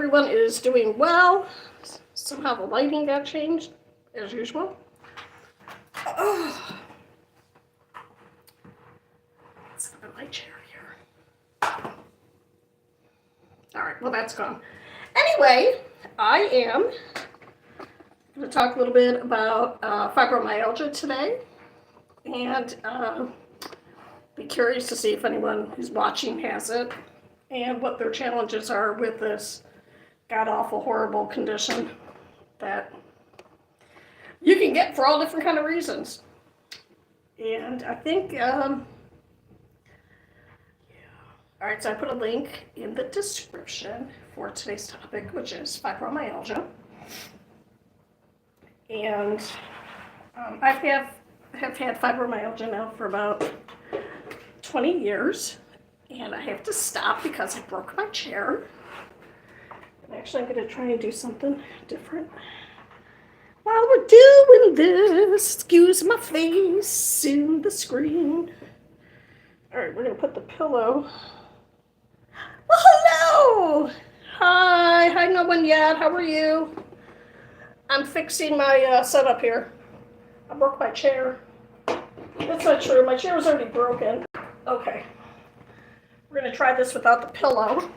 everyone is doing well. Somehow the lighting got changed, as usual. Let's put my chair here. All right, well, that's gone. Anyway, I am going to talk a little bit about fibromyalgia today, and be curious to see if anyone who's watching has it and what their challenges are with this god-awful, horrible condition that you can get for all different kind of reasons. And I think, all right, so I put a link in the description for today's topic, which is fibromyalgia. And I have had fibromyalgia now for about 20 years, and I have to stop because I broke my chair. And actually, I'm going to try and do something different while we're doing this. Excuse my face in the screen. All right, we're going to put the pillow. Well, hello. Hi, no one yet. How are you? I'm fixing my setup here. I broke my chair. That's not true. My chair was already broken. Okay. We're going to try this without the pillow.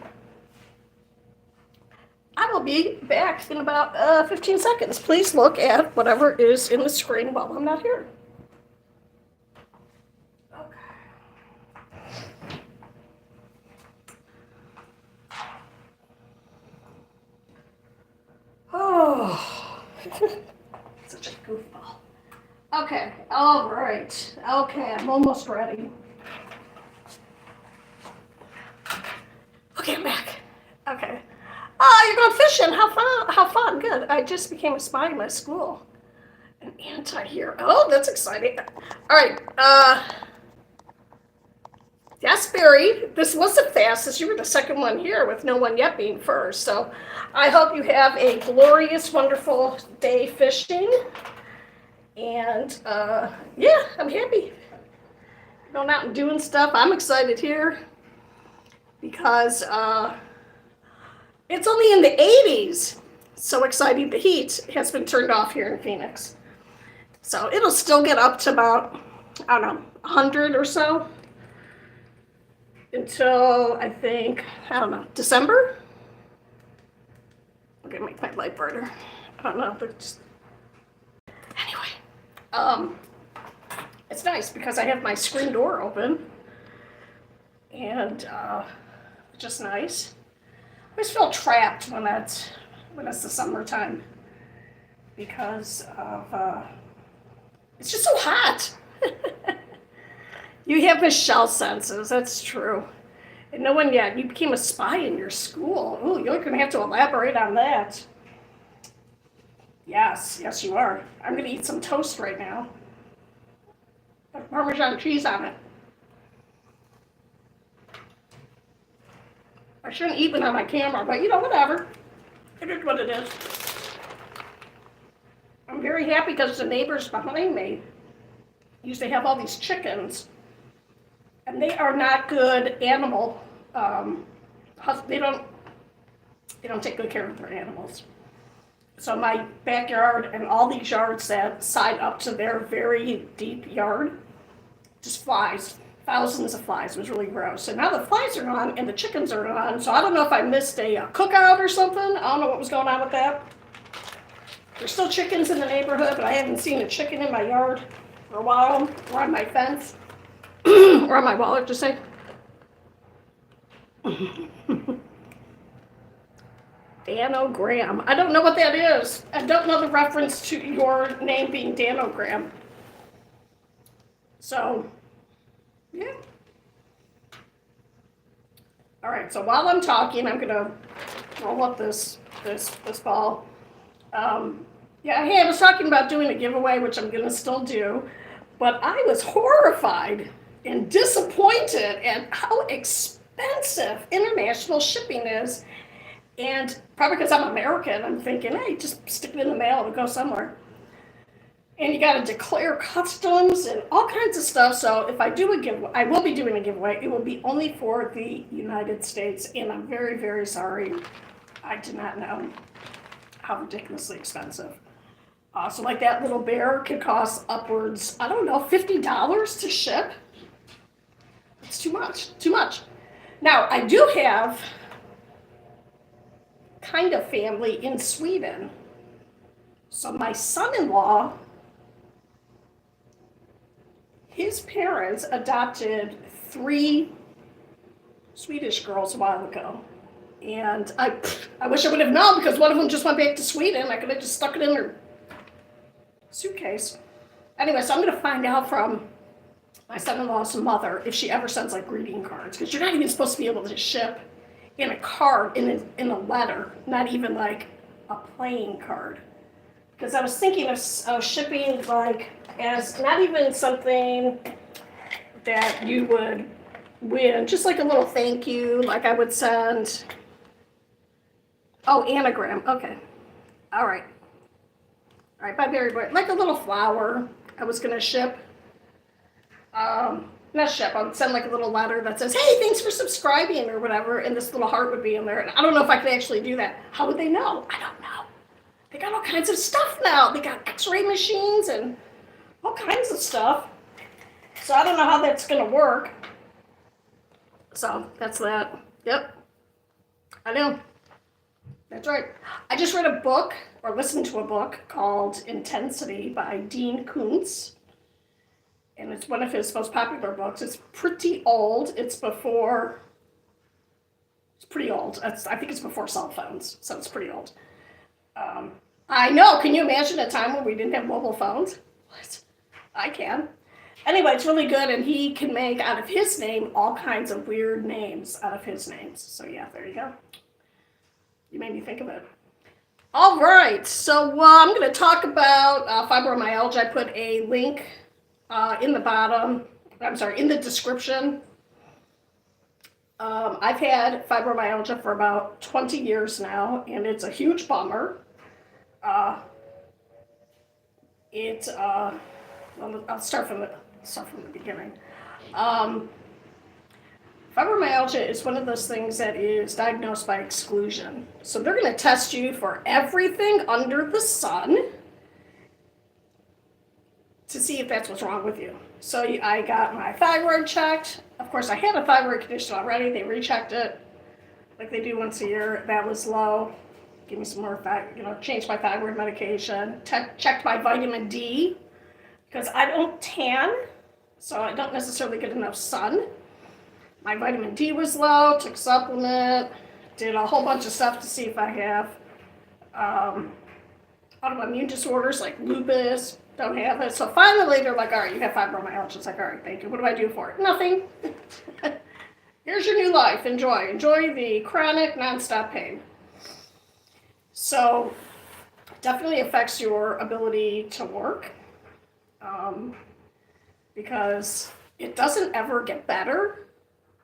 I will be back in about 15 seconds. Please look at whatever is in the screen while I'm not here. Okay. Oh, such a goofball. Okay, all right. Okay, I'm almost ready. Okay, I'm back. Okay. Oh, you're going fishing. How fun. How fun. Good. I just became a spy in my school. An anti-hero. Oh, that's exciting. All right. Yes, Barry. This was the fastest. You were the second one here with no one yet being first. So I hope you have a glorious, wonderful day fishing. And yeah, I'm happy. Going out and doing stuff. I'm excited here because it's only in the 80s. So exciting. The heat has been turned off here in Phoenix. So it'll still get up to about, I don't know, 100 or so until I think, I don't know, December? I'm gonna make my light brighter. I don't know, but just... Anyway, it's nice because I have my screen door open and just nice. I always feel trapped when it's the summertime because of it's just so hot. You have Michelle senses, that's true. And no one yet. You became a spy in your school. Oh, you're going to have to elaborate on that. Yes, you are. I'm going to eat some toast right now. Put Parmesan cheese on it. I shouldn't eat it on my camera, but you know, whatever. It is what it is. I'm very happy because the neighbors behind me used to have all these chickens, and they are not good animal. They don't take good care of their animals. So my backyard and all these yards that side up to their very deep yard, just flies. Thousands of flies. It was really gross. And now the flies are gone and the chickens are gone. So I don't know if I missed a cookout or something. I don't know what was going on with that. There's still chickens in the neighborhood, but I haven't seen a chicken in my yard for a while, or on my fence, or on my wall, I just say. Danogram. I don't know what that is. I don't know the reference to your name being Danogram. So, yeah. All right, so while I'm talking, I'm gonna roll up this ball. Yeah, hey, I was talking about doing a giveaway, which I'm gonna still do, but I was horrified and disappointed at how expensive international shipping is. And probably because I'm American, I'm thinking, hey, just stick it in the mail, it'll go somewhere. And you got to declare customs and all kinds of stuff. So if I do a giveaway, I will be doing a giveaway. It will be only for the United States, and I'm very, very sorry. I did not know how ridiculously expensive. So like that little bear could cost upwards, I don't know, $50 to ship. It's too much, too much. Now, I do have kind of family in Sweden. So my son-in-law, his parents adopted 3 Swedish girls a while ago. And I wish I would have known, because one of them just went back to Sweden. I could have just stuck it in her suitcase. Anyway, so I'm going to find out from my son-in-law's mother if she ever sends like greeting cards, because you're not even supposed to be able to ship in a card, in a letter, not even like a playing card. Because I was thinking of shipping like as not even something that you would win, just like a little thank you, like I would send. Oh, anagram. Okay. All right. All right, by Berry Boy, like a little flower. I was gonna ship. Not ship. I would send like a little letter that says, "Hey, thanks for subscribing" or whatever, and this little heart would be in there. And I don't know if I could actually do that. How would they know? I don't know. They got all kinds of stuff now. They got X-ray machines and all kinds of stuff. So I don't know how that's gonna work. So that's that. Yep. I know. That's right. I just read a book, or listened to a book, called Intensity by Dean Koontz. And it's one of his most popular books. It's pretty old. It's pretty old. I think it's before cell phones, so it's pretty old. I know. Can you imagine a time when we didn't have mobile phones? What? I can. Anyway, it's really good, and he can make out of his name all kinds of weird names out of his names. So yeah, there you go. You made me think of it. All right, so I'm going to talk about fibromyalgia. I put a link in the description. I've had fibromyalgia for about 20 years now, and it's a huge bummer. I'll start from the beginning. Fibromyalgia is one of those things that is diagnosed by exclusion. So they're going to test you for everything under the sun to see if that's what's wrong with you. So I got my thyroid checked. Of course, I had a thyroid condition already. They rechecked it like they do once a year. That was low. Give me some more, changed my thyroid medication. Checked my vitamin D, because I don't tan, so I don't necessarily get enough sun. My vitamin D was low, took supplement, did a whole bunch of stuff to see if I have autoimmune disorders like lupus, don't have it. So finally they're like, all right, you have fibromyalgia. It's like, all right, thank you. What do I do for it? Nothing. Here's your new life. Enjoy. Enjoy the chronic, nonstop pain. So definitely affects your ability to work, because it doesn't ever get better.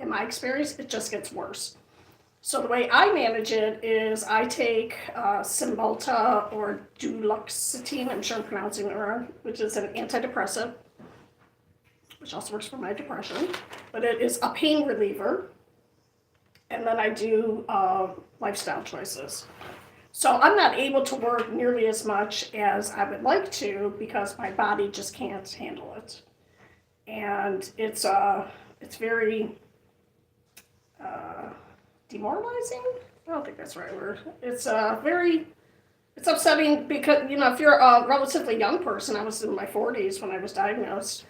In my experience, it just gets worse. So the way I manage it is I take Cymbalta or duloxetine, I'm sure I'm pronouncing it wrong, which is an antidepressant, which also works for my depression, but it is a pain reliever. And then I do lifestyle choices. So I'm not able to work nearly as much as I would like to, because my body just can't handle it. And it's very demoralizing? I don't think that's the right word. It's upsetting, because, if you're a relatively young person, I was in my 40s when I was diagnosed,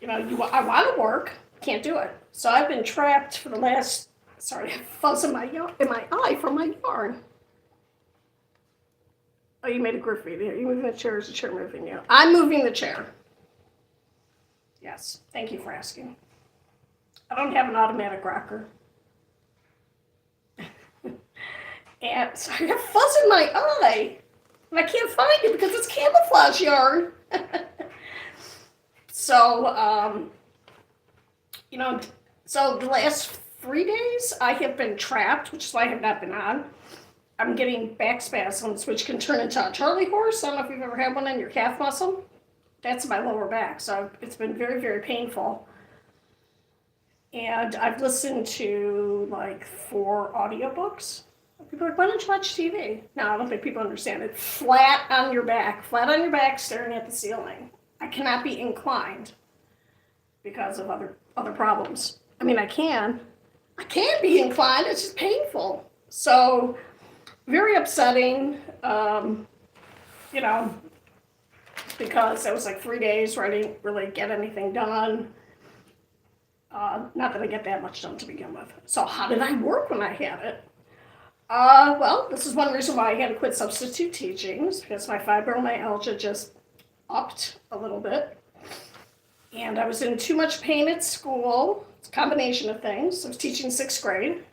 I want to work, can't do it. So I've been trapped for the last, sorry, I have fuzz in my eye from my yarn. Oh, you made a graffiti. Are you moving the chair, or is the chair moving you? I'm moving the chair. Yes, thank you for asking. I don't have an automatic rocker. And so I got fuzz in my eye, and I can't find it because it's camouflage yarn. So, so the last 3 days I have been trapped, which is why I have not been on. I'm getting back spasms, which can turn into a Charlie horse. I don't know if you've ever had one in your calf muscle. That's my lower back, so it's been very, very painful. And I've listened to like 4 audiobooks. People are like, why don't you watch TV? No, I don't think people understand it. Flat on your back, staring at the ceiling. I cannot be inclined because of other problems. I mean, I can be inclined. It's just painful. So, very upsetting. You know, because it was like 3 days where I didn't really get anything done. Not that I get that much done to begin with. So how did I work when I had it? Well, this is one reason why I had to quit substitute teaching, because my fibromyalgia just upped a little bit. And I was in too much pain at school. It's a combination of things. I was teaching 6th grade,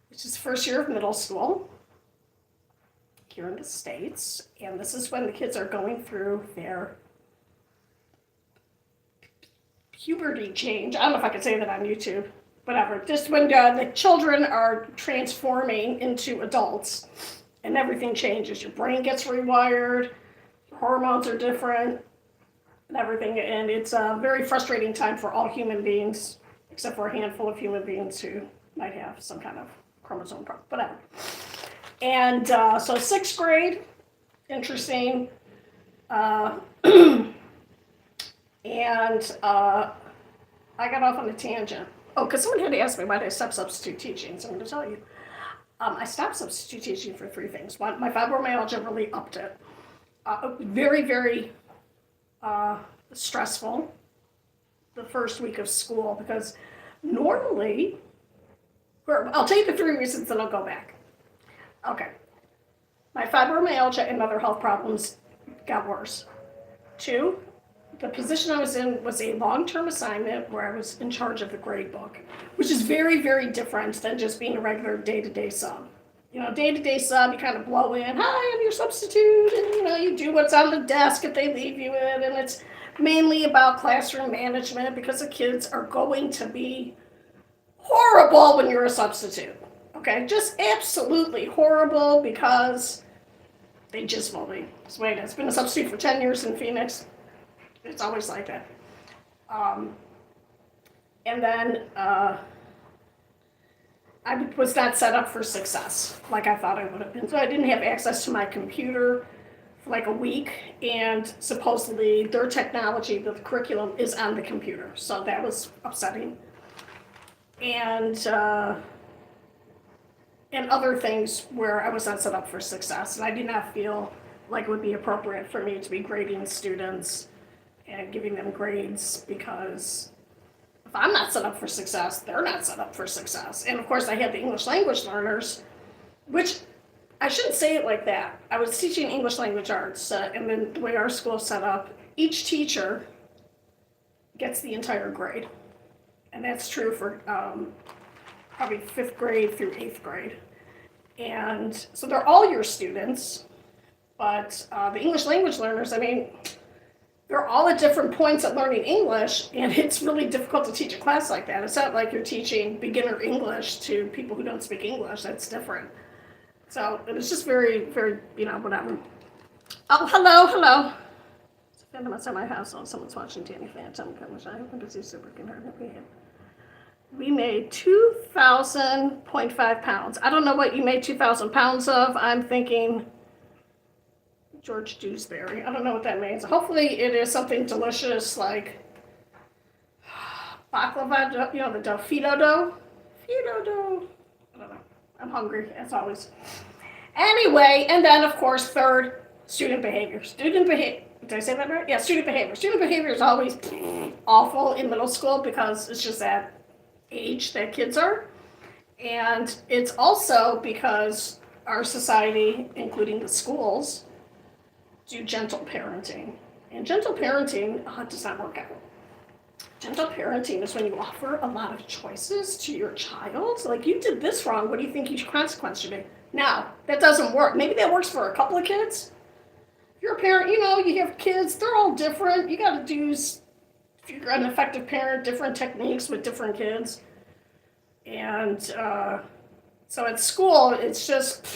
which is the first year of middle school here in the States. And this is when the kids are going through their puberty change. I don't know if I could say that on YouTube. Whatever. Just when the children are transforming into adults and everything changes. Your brain gets rewired, your hormones are different, and everything. And it's a very frustrating time for all human beings, except for a handful of human beings who might have some kind of chromosome problem. Whatever. And so 6th grade, interesting. And I got off on a tangent. Oh, because someone had to ask me why did I stop substitute teaching, so I'm going to tell you. I stopped substitute teaching for 3 things. One, my fibromyalgia really upped it. Very, very stressful the first week of school, because normally, I'll tell you the 3 reasons, then I'll go back. Okay. My fibromyalgia and other health problems got worse. 2, the position I was in was a long-term assignment where I was in charge of the grade book, which is very, very different than just being a regular day-to-day sub. You know, day-to-day sub, you kind of blow in, hi, I'm your substitute, and you do what's on the desk if they leave you in, and it's mainly about classroom management because the kids are going to be horrible when you're a substitute. Okay, just absolutely horrible because they just will be. That's the way it is. Been a substitute for 10 years in Phoenix. It's always like that. And then I was not set up for success like I thought I would have been. So I didn't have access to my computer for like a week, and supposedly their technology, the curriculum, is on the computer. So that was upsetting. And other things where I was not set up for success. And I did not feel like it would be appropriate for me to be grading students and giving them grades, because if I'm not set up for success, they're not set up for success. And of course I had the English language learners, which I shouldn't say it like that. I was teaching English language arts, and then the way our school is set up, each teacher gets the entire grade. And that's true for probably 5th grade through 8th grade. And so they're all your students, but the English language learners, I mean, they're all at different points at learning English, and it's really difficult to teach a class like that. It's not like you're teaching beginner English to people who don't speak English. That's different. So it was just very, very, whatever. Oh, hello. It's a phantom outside my house. Oh, someone's watching Danny Phantom. I hope I'm busy super hard. We made 2,000.5 pounds. I don't know what you made 2,000 pounds of. I'm thinking George Dewsbury. I don't know what that means. Hopefully it is something delicious like baklava, the dough, filo dough. I don't know. I'm hungry, as always. Anyway, and then, of course, 3rd, student behavior. Did I say that right? Yeah, student behavior. Student behavior is always awful in middle school because it's just that age that kids are. And it's also because our society, including the schools, do gentle parenting. And gentle parenting does not work out. Gentle parenting is when you offer a lot of choices to your child. Like, you did this wrong, what do you think your consequence should be? Now, that doesn't work. Maybe that works for a couple of kids. If you're a parent, you have kids, they're all different. You got to use, if you're an effective parent, different techniques with different kids. And so at school, it's just,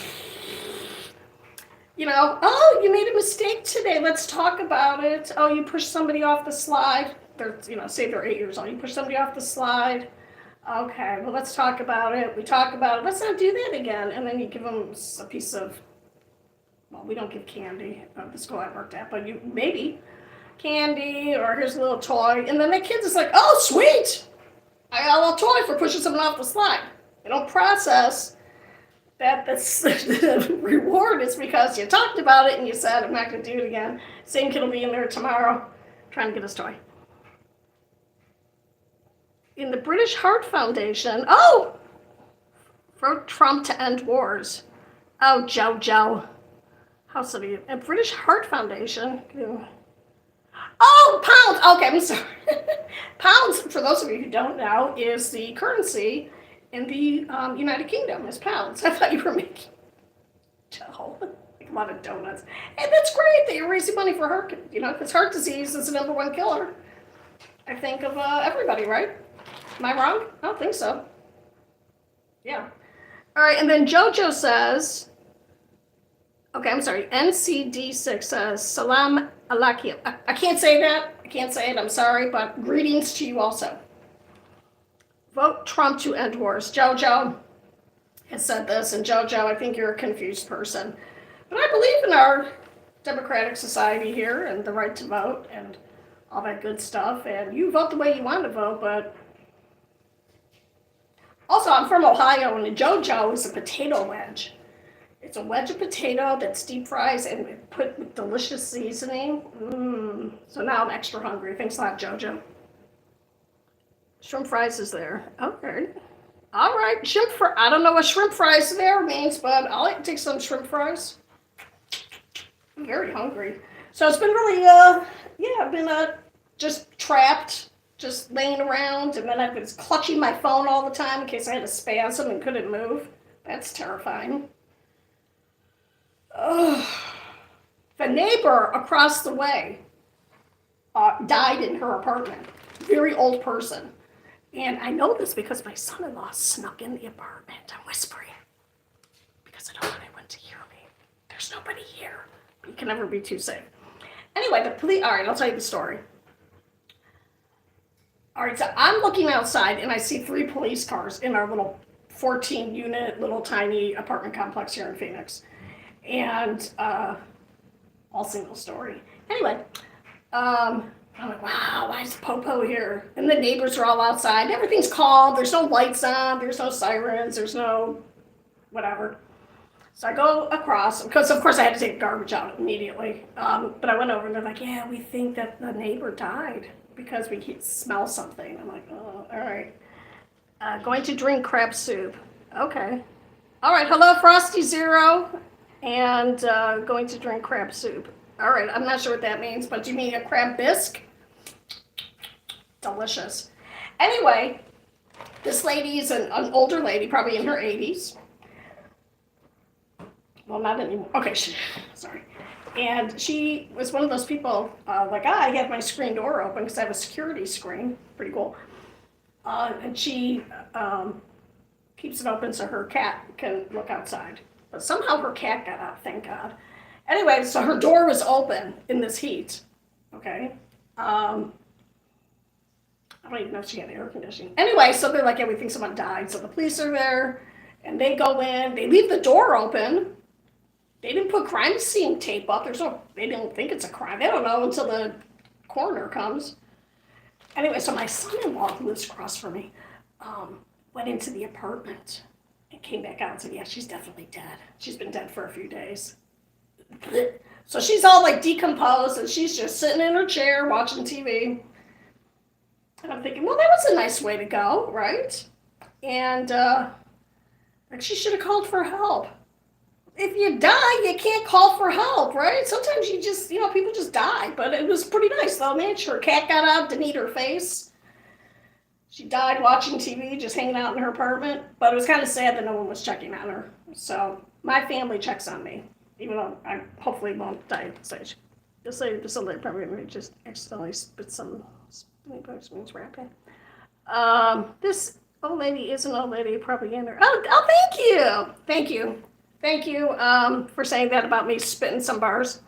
oh, you made a mistake today. Let's talk about it. Oh, you pushed somebody off the slide. They're, say they're 8 years old. You push somebody off the slide. Okay, well, let's talk about it. We talk about it. Let's not do that again. And then you give them a piece of, well, we don't give candy at the school I worked at, but you maybe candy or here's a little toy. And then the kids is like, oh, sweet. I got a little toy for pushing someone off the slide. They don't process that the reward is because you talked about it and you said, I'm not going to do it again. Same kid will be in there tomorrow trying to get his toy. In the British Heart Foundation, for Trump to end wars. Oh, Joe. How silly. A British Heart Foundation. Oh, pounds. Okay, I'm sorry. Pounds, for those of you who don't know, is the currency in the United Kingdom, is pounds. I thought you were making dough. Like a lot of donuts. And that's great that you're raising money for heart, because heart disease is the number one killer, I think, of everybody, right? Am I wrong? I don't think so. Yeah. All right, and then JoJo says, okay, I'm sorry, NCD6 says, Salam Alaikum. I can't say that. I can't say it. I'm sorry, but greetings to you also. Vote Trump to end wars. JoJo has said this, and JoJo, I think you're a confused person. But I believe in our democratic society here and the right to vote and all that good stuff. And you vote the way you want to vote, but also, I'm from Ohio, and a JoJo is a potato wedge. It's a wedge of potato that's deep fries and put with delicious seasoning. So now I'm extra hungry. Thanks a lot, JoJo. Shrimp fries is there. Okay. All right. I don't know what shrimp fries there means, but I'll take some shrimp fries. I'm very hungry. So it's been really, I've been just trapped. Just laying around, and then I was clutching my phone all the time in case I had a spasm and couldn't move. That's terrifying. Ugh. The neighbor across the way died in her apartment. Very old person. And I know this because my son-in-law snuck in the apartment. I'm whispering because I don't want anyone to hear me. There's nobody here. But you can never be too safe. Anyway, all right, I'll tell you the story. All right, so I'm looking outside and I see 3 police cars in our little 14-unit, little tiny apartment complex here in Phoenix. And all single story. Anyway, I'm like, wow, why is Popo here? And the neighbors are all outside. Everything's calm. There's no lights on. There's no sirens. There's no whatever. So I go across, because of course I had to take the garbage out immediately. But I went over and they're like, yeah, we think that the neighbor died because we can smell something. I'm like, oh, all right. Going to drink crab soup. Okay. All right, hello, Frosty Zero. And going to drink crab soup. All right, I'm not sure what that means, but do you mean a crab bisque? Delicious. Anyway, this lady is an older lady, probably in her 80s. Well, not anymore. Okay, sorry. And she was one of those people, I have my screen door open because I have a security screen. Pretty cool. And she keeps it open so her cat can look outside. But somehow her cat got out, thank God. Anyway, so her door was open in this heat. Okay. I don't even know if she had air conditioning. Anyway, so they're like, yeah, we think someone died. So the police are there, and they go in. They leave the door open. They didn't put crime scene tape up. They don't think it's a crime. They don't know until the coroner comes. Anyway, so my son-in-law, who lives across from me, went into the apartment and came back out and said, yeah, she's definitely dead. She's been dead for a few days. So she's all like decomposed, and she's just sitting in her chair watching TV. And I'm thinking, well, that was a nice way to go, right? And she should have called for help. If you die, you can't call for help, right? Sometimes you just, people just die. But it was pretty nice, though, man. Her cat got out, didn't eat her face. She died watching TV, just hanging out in her apartment. But it was kind of sad that no one was checking on her. So my family checks on me, even though I hopefully won't die at this age. This lady probably just accidentally spit some means wrapping. This old lady is an old lady, probably in her. Oh, thank you. Thank you for saying that about me spitting some bars.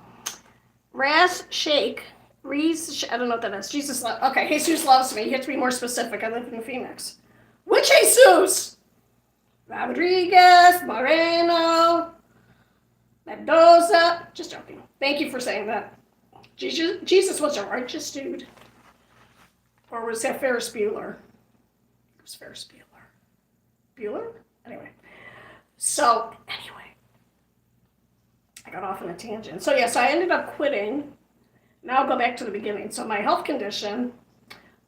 Raz Shake. I don't know what that is. Jesus loves. Okay, Jesus loves me. You have to be more specific. I live in Phoenix. Which Jesus? Rodriguez, Moreno, Mendoza. Just joking. Thank you for saying that. Jesus was a righteous dude. Or was that Ferris Bueller? It was Ferris Bueller. Bueller? Anyway. I got off on a tangent. So yes, I ended up quitting. Now I'll go back to the beginning. So my health condition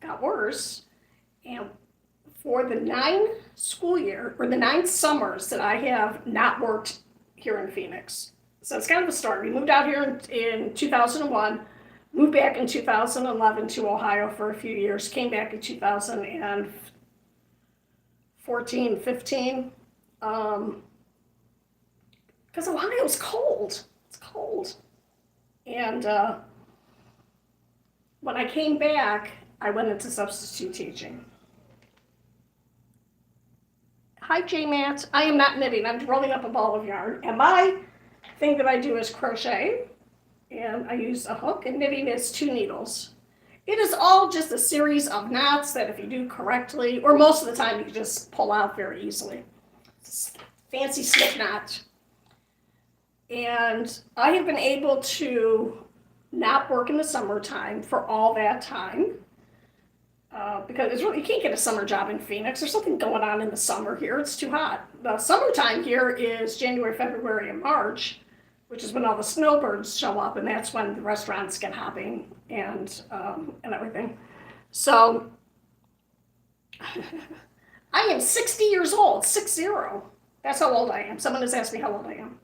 got worse. And for the 9 summers that I have not worked here in Phoenix. So it's kind of a story. We moved out here in 2001, moved back in 2011 to Ohio for a few years, came back in 2014, 15. Because Ohio's cold. It's cold. And when I came back, I went into substitute teaching. Hi, J-Matt. I am not knitting. I'm rolling up a ball of yarn. And my thing that I do is crochet. And I use a hook, and knitting is 2 needles. It is all just a series of knots that if you do correctly, or most of the time, you can just pull out very easily. It's a fancy slip knot. And I have been able to not work in the summertime for all that time. Because it's really, you can't get a summer job in Phoenix. There's something going on in the summer here. It's too hot. The summertime here is January, February, and March, which is when all the snowbirds show up, and that's when the restaurants get hopping and everything. So I am 60 years old, 60. That's how old I am. Someone has asked me how old I am.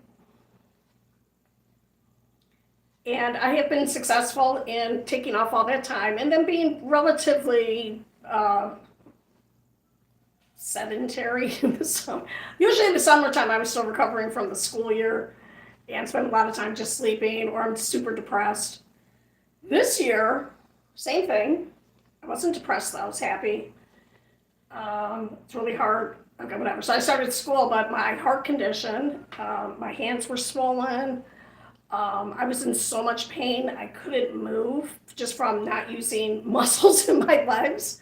And I have been successful in taking off all that time and then being relatively sedentary in the summer. Usually in the summertime, I was still recovering from the school year and spent a lot of time just sleeping, or I'm super depressed. This year, same thing. I wasn't depressed though, I was happy. It's really hard. Okay, whatever. So I started school, but my heart condition, my hands were swollen. I was in so much pain, I couldn't move just from not using muscles in my legs.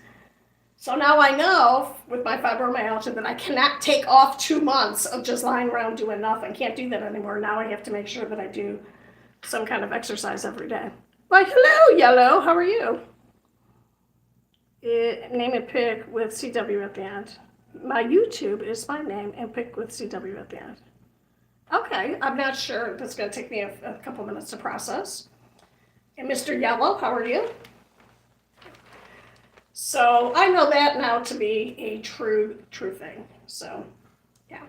So now I know with my fibromyalgia that I cannot take off 2 months of just lying around doing nothing. Can't do that anymore. Now I have to make sure that I do some kind of exercise every day. Like, hello, Yellow, how are you? Name and pick with CW at the end. My YouTube is my name and pick with CW at the end. Okay, I'm not sure. That's going to take me a couple minutes to process. And Mr. Yellow, how are you? So I know that now to be a true thing. So, yeah.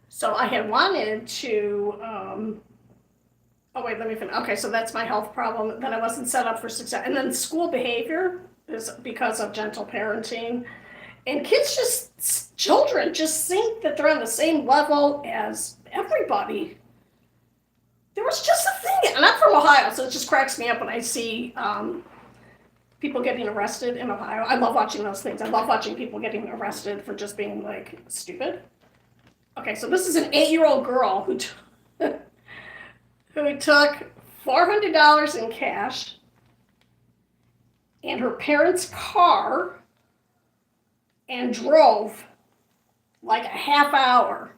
So I had wanted to, oh wait, let me finish. Okay, so that's my health problem. Then I wasn't set up for success. And then school behavior is because of gentle parenting. And children just think that they're on the same level as everybody. There was just a thing, and I'm from Ohio, so it just cracks me up when I see people getting arrested in Ohio. I love watching those things. I love watching people getting arrested for just being, like, stupid. Okay, so this is an 8-year-old girl who took $400 in cash and her parents' car and drove like a half hour,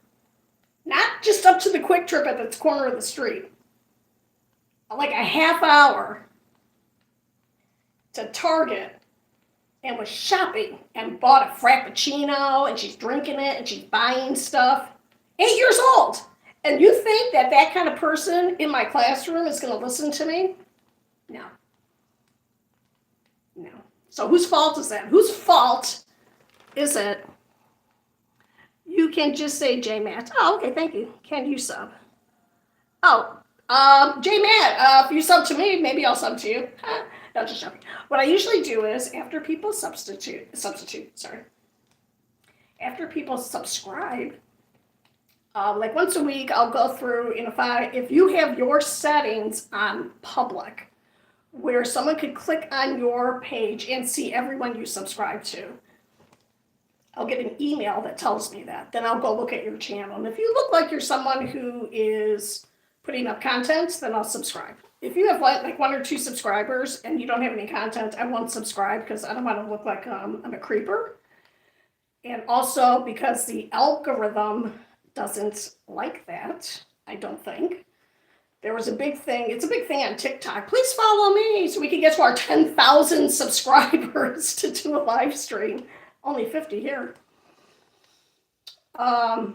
not just up to the Quick Trip at the corner of the street, like a half hour to Target, and was shopping and bought a Frappuccino, and she's drinking it and she's buying stuff. 8 years old. And you think that that kind of person in my classroom is going to listen to me? No. No. So whose fault is that? Whose fault is it? You can just say J-Matt. Oh, okay, thank you. Can you sub? Oh, J-Matt, if you sub to me, maybe I'll sub to you. No, just joking. What I usually do is after people after people subscribe, like once a week, I'll go through, and if you have your settings on public, where someone could click on your page and see everyone you subscribe to, I'll get an email that tells me that. Then I'll go look at your channel. And if you look like you're someone who is putting up content, then I'll subscribe. If you have like 1 or 2 subscribers and you don't have any content, I won't subscribe because I don't want to look like I'm a creeper. And also because the algorithm doesn't like that, I don't think. There was a big thing, it's a big thing on TikTok. Please follow me so we can get to our 10,000 subscribers to do a live stream. Only 50 here. So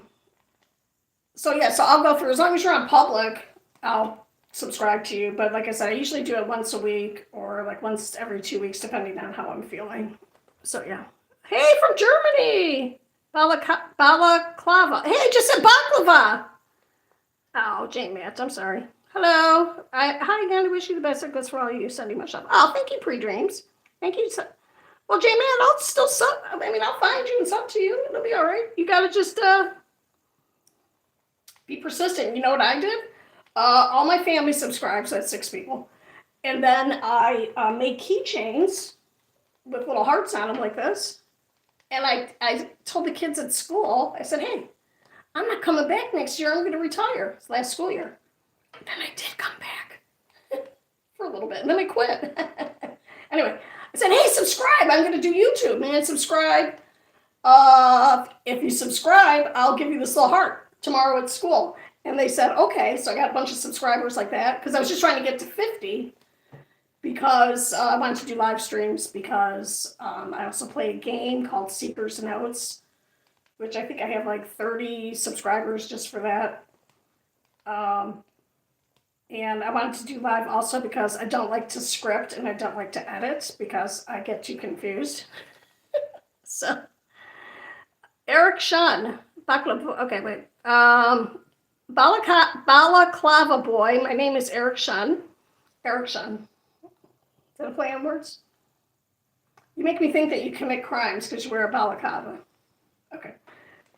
yeah, so I'll go through, as long as you're on public, I'll subscribe to you. But like I said, I usually do it once a week or like once every 2 weeks, depending on how I'm feeling. So yeah. Hey, from Germany! Balaclava. Hey, I just said baklava! Oh, Jane Matt, I'm sorry. Hello. Hi again. I wish you the best success for all you sending my stuff. Oh, thank you, Pre-Dreams. Thank you. Well, Jane Matt, I'll still sub. I mean, I'll find you and sub to you. It'll be all right. You gotta just be persistent. You know what I did? All my family subscribed, so that's 6 people. And then I made keychains with little hearts on them like this. And I told the kids at school, I said, hey, I'm not coming back next year. I'm going to retire. It's last school year. And then I did come back for a little bit. And then I quit. Anyway, I said, hey, subscribe. I'm going to do YouTube, man. Subscribe. If you subscribe, I'll give you this little heart tomorrow at school. And they said, okay. So I got a bunch of subscribers like that because I was just trying to get to 50 because I wanted to do live streams because I also play a game called Seeker's Notes, which I think I have like 30 subscribers just for that. And I wanted to do live also because I don't like to script and I don't like to edit because I get too confused. So, Eric Shun, okay, wait. Balaclava boy, my name is Eric Shun. Eric Shun. Is that a play on words? You make me think that you commit crimes because you wear a balaclava. Okay.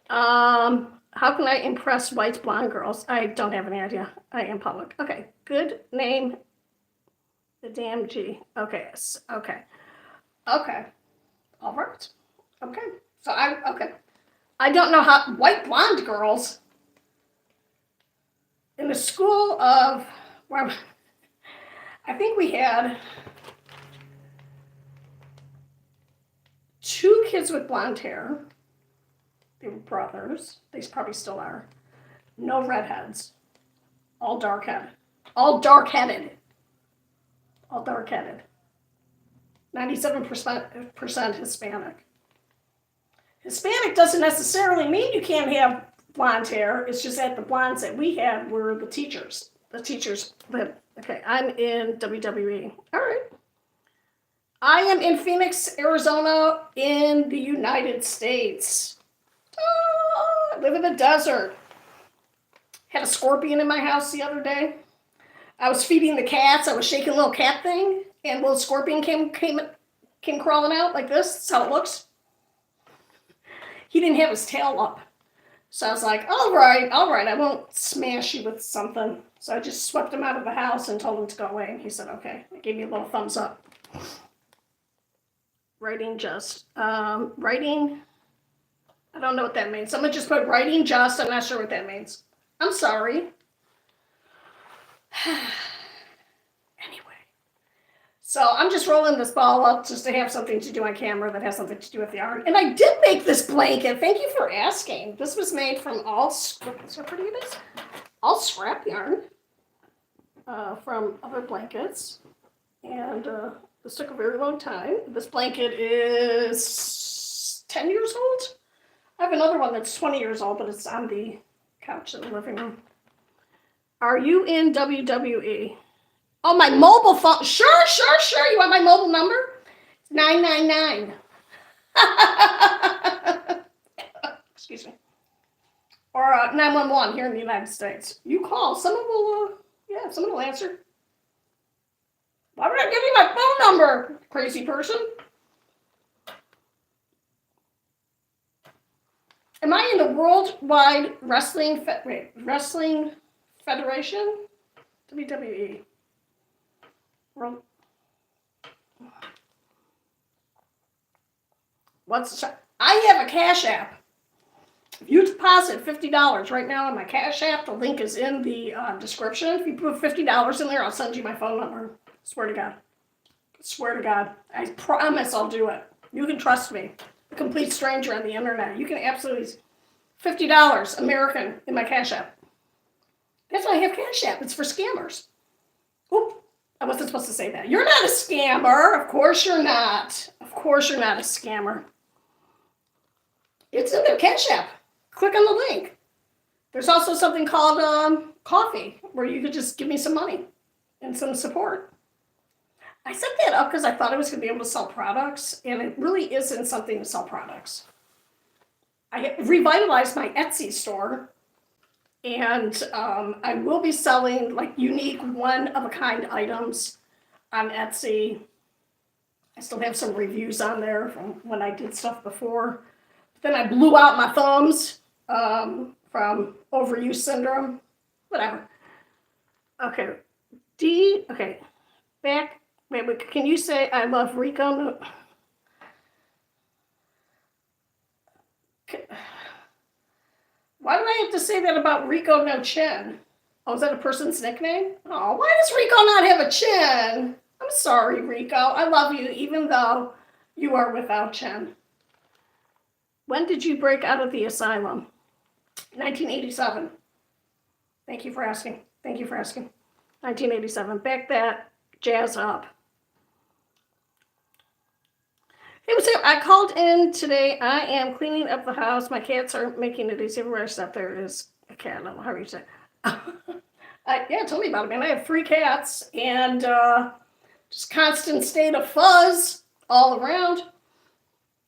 How can I impress white blonde girls? I don't have any idea. I am public. Okay. Good name. The damn G. Okay. Okay. Okay. All right. Okay. So okay. I don't know how white blonde girls in the school of, well, I think we had 2 kids with blonde hair. They were brothers. They probably still are. No redheads. All dark-headed. All dark-headed. All dark-headed. 97% Hispanic. Hispanic doesn't necessarily mean you can't have blonde hair. It's just that the blondes that we had were the teachers. The teachers that, okay, I'm in WWE. All right. I am in Phoenix, Arizona, in the United States. I live in the desert. Had a scorpion in my house the other day. I was feeding the cats. I was shaking a little cat thing, and a little scorpion came crawling out like this. That's how it looks. He didn't have his tail up. So I was like, all right, I won't smash you with something. So I just swept him out of the house and told him to go away. And he said, okay. He gave me a little thumbs up. Writing just. Writing. I don't know what that means. Someone just put writing just. I'm not sure what that means. I'm sorry. Anyway. So I'm just rolling this ball up just to have something to do on camera that has something to do with the yarn. And I did make this blanket. Thank you for asking. This was made from all scrap yarn from other blankets. And this took a very long time. This blanket is 10 years old. I have another one that's 20 years old, but it's on the couch in the living room. Are you in WWE? Oh, my mobile phone. Sure. You want my mobile number? 999. Excuse me. Or 911 here in the United States. You call. Someone will answer. Why would I give you my phone number, crazy person? Am I in the Worldwide Wrestling Federation? WWE. I have a Cash App. If you deposit $50 right now on my Cash App, the link is in the description. If you put $50 in there, I'll send you my phone number. Swear to God. I promise I'll do it. You can trust me. complete stranger on the internet. You can absolutely, $50 American in my Cash App. That's why I have Cash App. It's for scammers. Oop, I wasn't supposed to say that. You're not a scammer. Of course you're not. Of course you're not a scammer. It's in their Cash App. Click on the link. There's also something called coffee, where you could just give me some money and some support. I set that up because I thought I was going to be able to sell products, and it really isn't something to sell products. I revitalized my Etsy store, and I will be selling like unique one-of-a-kind items on Etsy. I still have some reviews on there from when I did stuff before. Then I blew out my thumbs from overuse syndrome. Whatever. Okay. Okay. Back. Wait, can you say I love Rico? Why do I have to say that about Rico no chin? Oh, is that a person's nickname? Oh, why does Rico not have a chin? I'm sorry, Rico. I love you, even though you are without chin. When did you break out of the asylum? 1987. Thank you for asking. 1987. Back that jazz up. Hey, what's up? I called in today. I am cleaning up the house. My cats are making it easy everywhere except there is a cat. I don't know how you say. Yeah, tell me about it, man. I have 3 cats and just constant state of fuzz all around.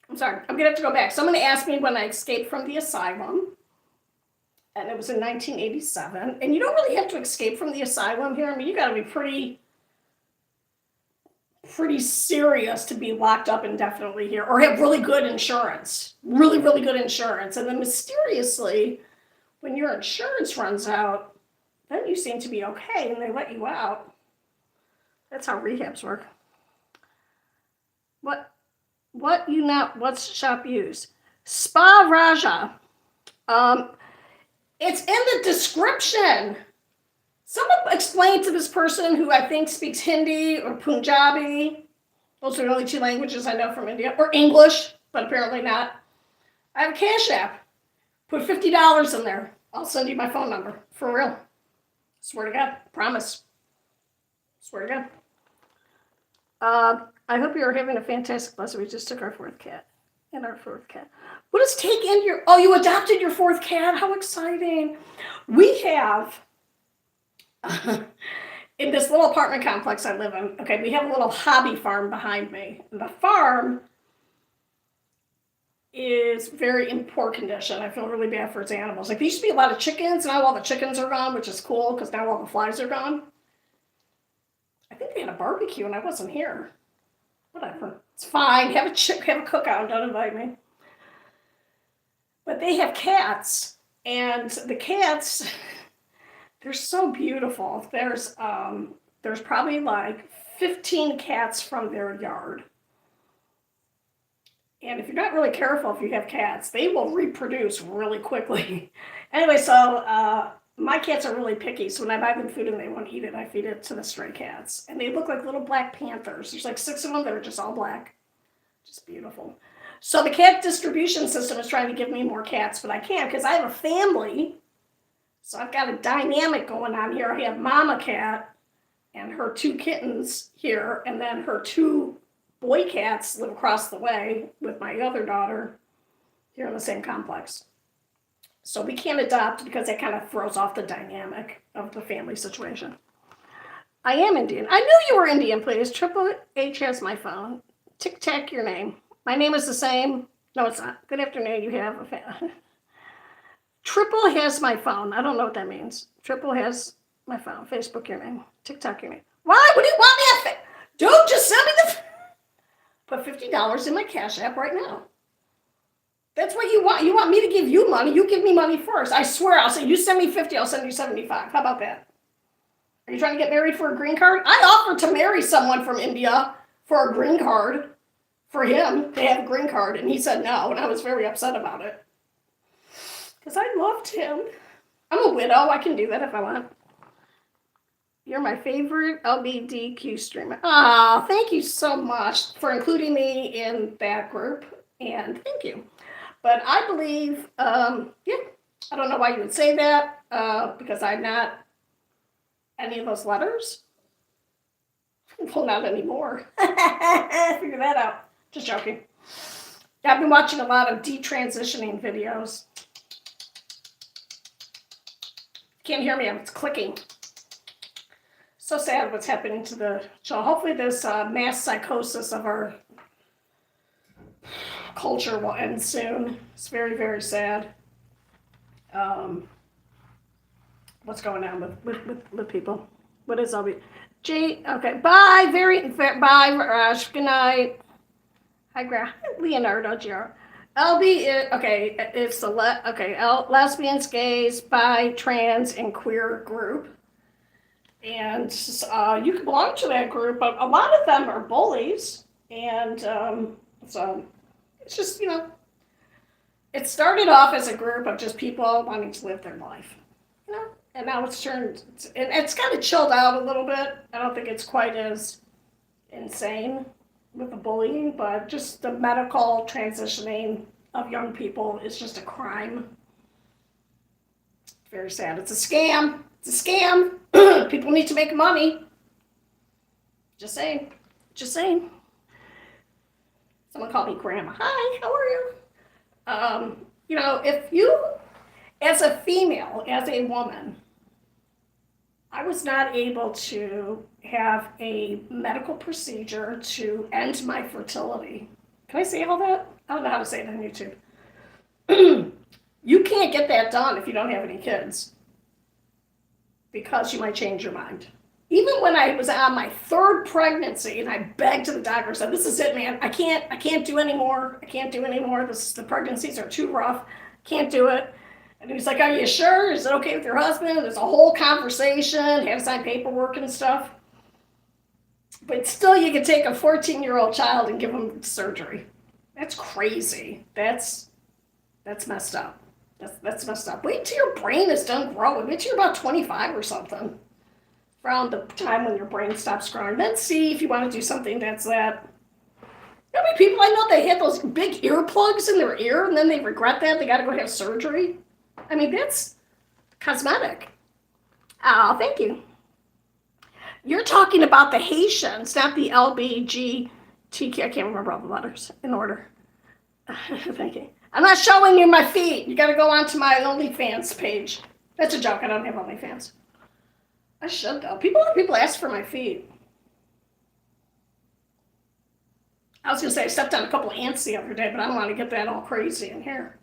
I'm sorry. I'm going to have to go back. Someone asked me when I escaped from the asylum, and it was in 1987. And you don't really have to escape from the asylum here. I mean, you got to be pretty serious to be locked up indefinitely here, or have really good insurance, really good insurance. And then mysteriously, when your insurance runs out, then you seem to be okay and they let you out. That's how rehabs work. What's shop use? Spa Raja. It's in the description. Someone explain to this person who I think speaks Hindi or Punjabi. Those are the only 2 languages I know from India. Or English, but apparently not. I have a Cash App. Put $50 in there. I'll send you my phone number. For real. Swear to God. Promise. Swear to God. I hope you're having a fantastic blessing. We just took our 4th cat. And our 4th cat. What does take in your... Oh, you adopted your 4th cat? How exciting. We have... in this little apartment complex I live in, okay, we have a little hobby farm behind me. And the farm is very in poor condition. I feel really bad for its animals. Like, there used to be a lot of chickens, and now all the chickens are gone, which is cool because now all the flies are gone. I think they had a barbecue and I wasn't here. Whatever. It's fine. Have a cookout. Don't invite me. But they have cats, and the cats... They're so beautiful. There's probably like 15 cats from their yard. And if you're not really careful, if you have cats, they will reproduce really quickly. Anyway, so my cats are really picky. So when I buy them food and they won't eat it, I feed it to the stray cats. And they look like little black panthers. There's like 6 of them that are just all black. Just beautiful. So the cat distribution system is trying to give me more cats, but I can't because I have a family. So I've got a dynamic going on here. I have Mama Cat and her 2 kittens here, and then her 2 boy cats live across the way with my other daughter here in the same complex. So we can't adopt because that kind of throws off the dynamic of the family situation. I am Indian. I knew you were Indian, please. Triple H has my phone. Tic Tac, your name. My name is the same. No, it's not. Good afternoon. You have a fan. Triple has my phone. I don't know what that means. Triple has my phone. Facebook, your name. TikTok, your name. Why? What do you want me to... Dude, just send me the... Put $50 in my Cash App right now. That's what you want. You want me to give you money. You give me money first. I swear, I'll say, you send me 50, I'll send you 75. How about that? Are you trying to get married for a green card? I offered to marry someone from India for a green card. For him to have a green card. And he said no. And I was very upset about it. Because I loved him. I'm a widow. I can do that if I want. You're my favorite LBDQ streamer. Oh, thank you so much for including me in that group. And thank you. But I believe, yeah, I don't know why you would say that, because I'm not any of those letters. Well, not anymore. Figure that out. Just joking. I've been watching a lot of detransitioning videos. Can't hear me, it's clicking. So sad what's happening to the child. Hopefully this mass psychosis of our culture will end soon. It's very, very sad. What's going on with people? What is LB? Jay, okay, bye, bye, Raj, good night. Hi, Leonardo, Giro. LB, okay, it's the, lesbians, gays, bi, trans, and queer group. And you can belong to that group, but a lot of them are bullies. And so it's just, it started off as a group of just people wanting to live their life, and now it's turned, and it's kind of chilled out a little bit. I don't think it's quite as insane with the bullying, but just the medical transitioning of young people is just a crime. Very sad. It's a scam. It's a scam. People need to make money. Just saying. Just saying. Someone called me grandma. Hi, how are you? If you, as a female, as a woman, I was not able to have a medical procedure to end my fertility. Can I say all that? I don't know how to say it on YouTube. You can't get that done if you don't have any kids, because you might change your mind. Even when I was on my third pregnancy and I begged to the doctor, said, this is it, man. I can't do anymore. I can't do anymore. The pregnancies are too rough. Can't do it. And he was like, are you sure? Is it okay with your husband? There's a whole conversation, had to sign paperwork and stuff. But still, you could take a 14-year-old child and give them surgery. That's crazy. That's messed up. That's messed up. Wait till your brain is done growing. Wait till you're about 25 or something. Around the time when your brain stops growing. Then see if you want to do something that's that. How many people I know, they had those big earplugs in their ear and then they regret that. They got to go have surgery. I mean, that's cosmetic. Oh, thank you. You're talking about the Haitians, not the LBGTQ. I can't remember all the letters in order. Thank you. I'm not showing you my feet. You got to go onto my OnlyFans page. That's a joke. I don't have OnlyFans. I should, though. People ask for my feet. I was going to say I stepped on a couple of ants the other day, but I don't want to get that all crazy in here.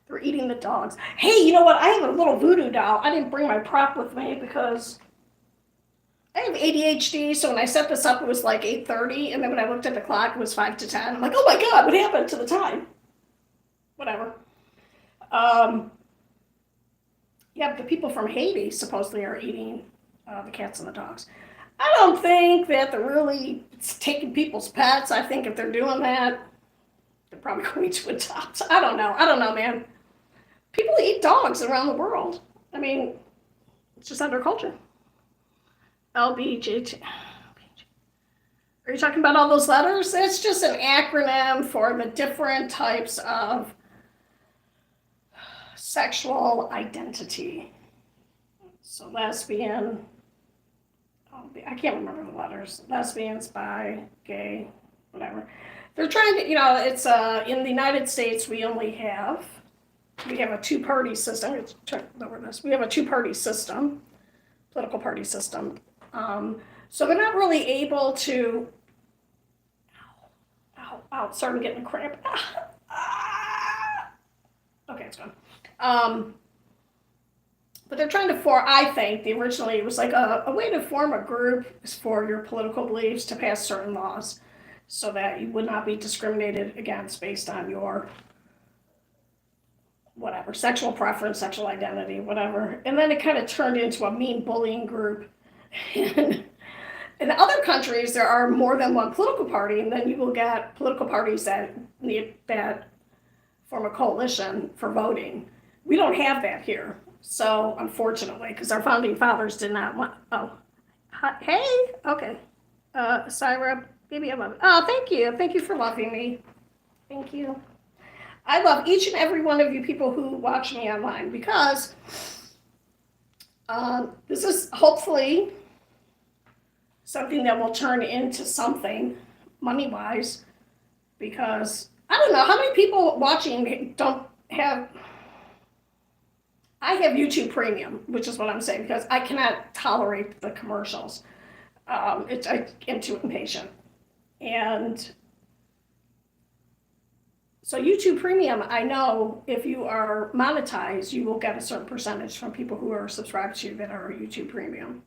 They're eating the dogs. Hey, you know what? I have a little voodoo doll. I didn't bring my prop with me because I have ADHD, so when I set this up, it was like 8:30, and then when I looked at the clock, it was 5 to 10. I'm like, oh my God, what happened to the time? Whatever. Yeah, the people from Haiti supposedly are eating the cats and the dogs. I don't think that they're really taking people's pets. I think if they're doing that, they're probably going to adopt. I don't know, man. People eat dogs around the world. I mean, it's just under culture. LBGT. Are you talking about all those letters? It's just an acronym for the different types of sexual identity. So lesbian, I can't remember the letters. Lesbians, bi, gay, whatever. They're trying to, it's in the United States we have a two-party system. Let's lower this. We have a two-party system, political party system. So they're not really able to, sorry, I'm getting a cramp. Okay, it's gone. But they're trying to I think, originally it was like a way to form a group for your political beliefs to pass certain laws so that you would not be discriminated against based on your whatever, sexual preference, sexual identity, whatever. And then it kind of turned into a mean bullying group. In other countries, there are more than one political party, and then you will get political parties that form a coalition for voting. We don't have that here. So, unfortunately, because our founding fathers did not want, hey, okay. Syra, baby, I love it. Oh, thank you. Thank you for loving me. Thank you. I love each and every one of you people who watch me online because this is hopefully something that will turn into something money-wise, because I don't know how many people watching don't have. I have YouTube Premium, which is what I'm saying, because I cannot tolerate the commercials. I'm too impatient. And so YouTube Premium, I know if you are monetized, you will get a certain percentage from people who are subscribed to you that are YouTube Premium.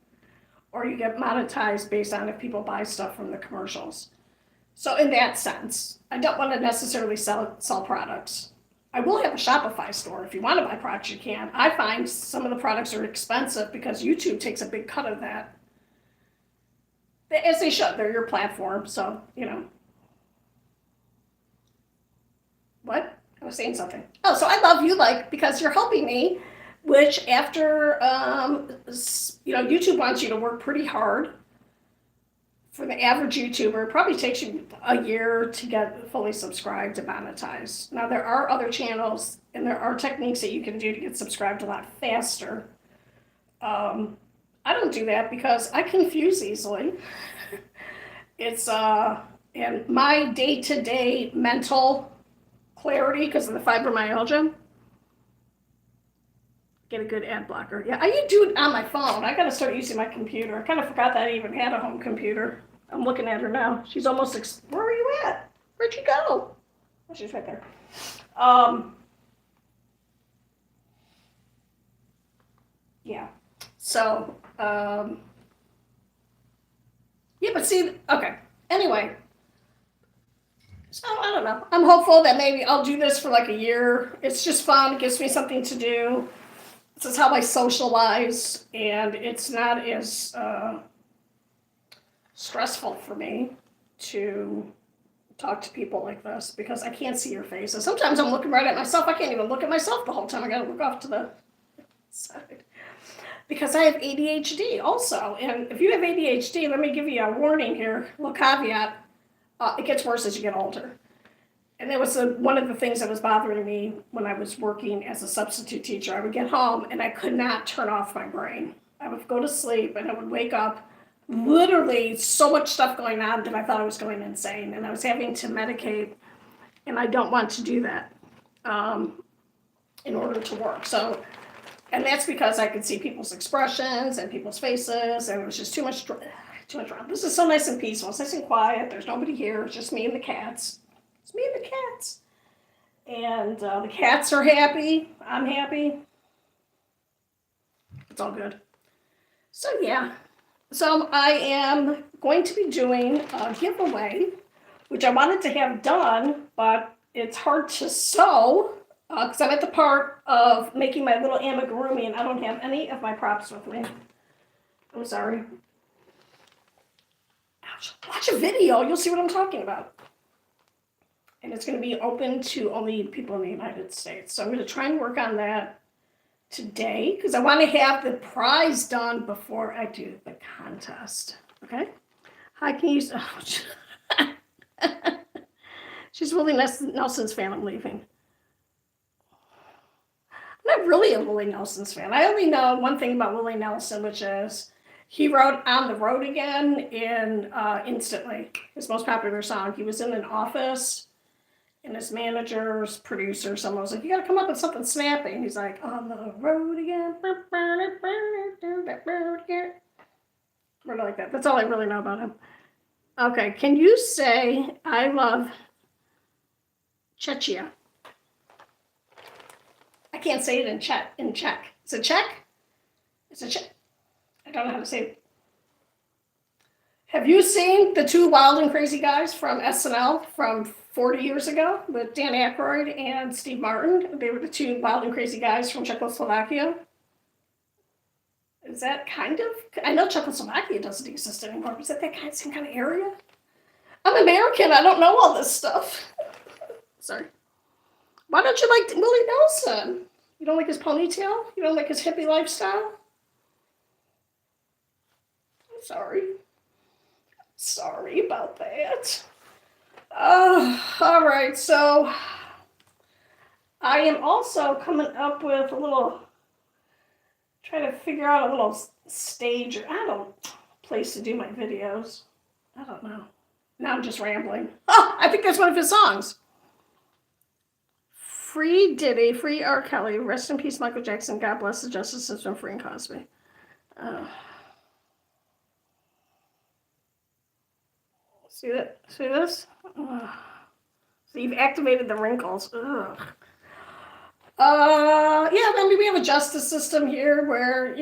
Or you get monetized based on if people buy stuff from the commercials. So in that sense, I don't want to necessarily sell products. I will have a Shopify store. If you want to buy products, you can. I find some of the products are expensive because YouTube takes a big cut of that. As they should. They're your platform, so, you know. What? I was saying something. Oh, so I love you, because you're helping me, which after, YouTube wants you to work pretty hard. For the average YouTuber, it probably takes you a year to get fully subscribed to monetize. Now, there are other channels and there are techniques that you can do to get subscribed a lot faster. I don't do that because I confuse easily. It's, and my day-to-day mental clarity, because of the fibromyalgia, get a good ad blocker. Yeah, I do it on my phone. I gotta start using my computer. I kind of forgot that I even had a home computer. I'm looking at her now. She's almost, where are you at? Where'd you go? Oh, she's right there. Yeah. So, yeah, but see, okay. Anyway, so I don't know. I'm hopeful that maybe I'll do this for like a year. It's just fun. It gives me something to do. This is how I socialize, and it's not as stressful for me to talk to people like this because I can't see your faces. Sometimes I'm looking right at myself. I can't even look at myself the whole time. I gotta look off to the side. Because I have ADHD also. And if you have ADHD, let me give you a warning here, a little caveat. It gets worse as you get older. And that was one of the things that was bothering me when I was working as a substitute teacher. I would get home and I could not turn off my brain. I would go to sleep and I would wake up, literally so much stuff going on that I thought I was going insane. And I was having to medicate, and I don't want to do that in order to work. So, and that's because I could see people's expressions and people's faces, and it was just too much drama. This is so nice and peaceful. It's nice and quiet. There's nobody here. It's just me and the cats. It's me and the cats. And the cats are happy. I'm happy. It's all good. So, yeah. So, I am going to be doing a giveaway, which I wanted to have done, but it's hard to sew because I'm at the part of making my little amigurumi, and I don't have any of my props with me. I'm sorry. Ouch. Watch a video. You'll see what I'm talking about. And it's going to be open to only people in the United States. So I'm going to try and work on that today because I want to have the prize done before I do the contest. Okay? Hi, can you... Oh, she's Willie Nelson's fan. I'm leaving. I'm not really a Willie Nelson's fan. I only know one thing about Willie Nelson, which is he wrote On the Road Again in Instantly, his most popular song. He was in an office, and his manager's producer, someone was like, you got to come up with something snappy. And he's like, on the road again. That road again. Really like that. That's all I really know about him. Okay, can you say, I love Czechia? I can't say it in Czech. Is it Czech? It's a Czech. I don't know how to say it. Have you seen the two wild and crazy guys from SNL from 40 years ago with Dan Aykroyd and Steve Martin? They were the two wild and crazy guys from Czechoslovakia. Is that kind of... I know Czechoslovakia doesn't exist anymore, but is that same kind of area? I'm American. I don't know all this stuff. Sorry. Why don't you like Willie Nelson? You don't like his ponytail? You don't like his hippie lifestyle? I'm sorry. Sorry about that. All right, so I am also coming up with a little, trying to figure out a little stage, I don't, place to do my videos. I don't know. Now I'm just rambling. Oh, I think that's one of his songs. Free Diddy, free R. Kelly, rest in peace, Michael Jackson, God bless the justice system, free and Cosby. Uh, see that? See this? So you've activated the wrinkles. Ugh. Yeah, I mean, we have a justice system here where,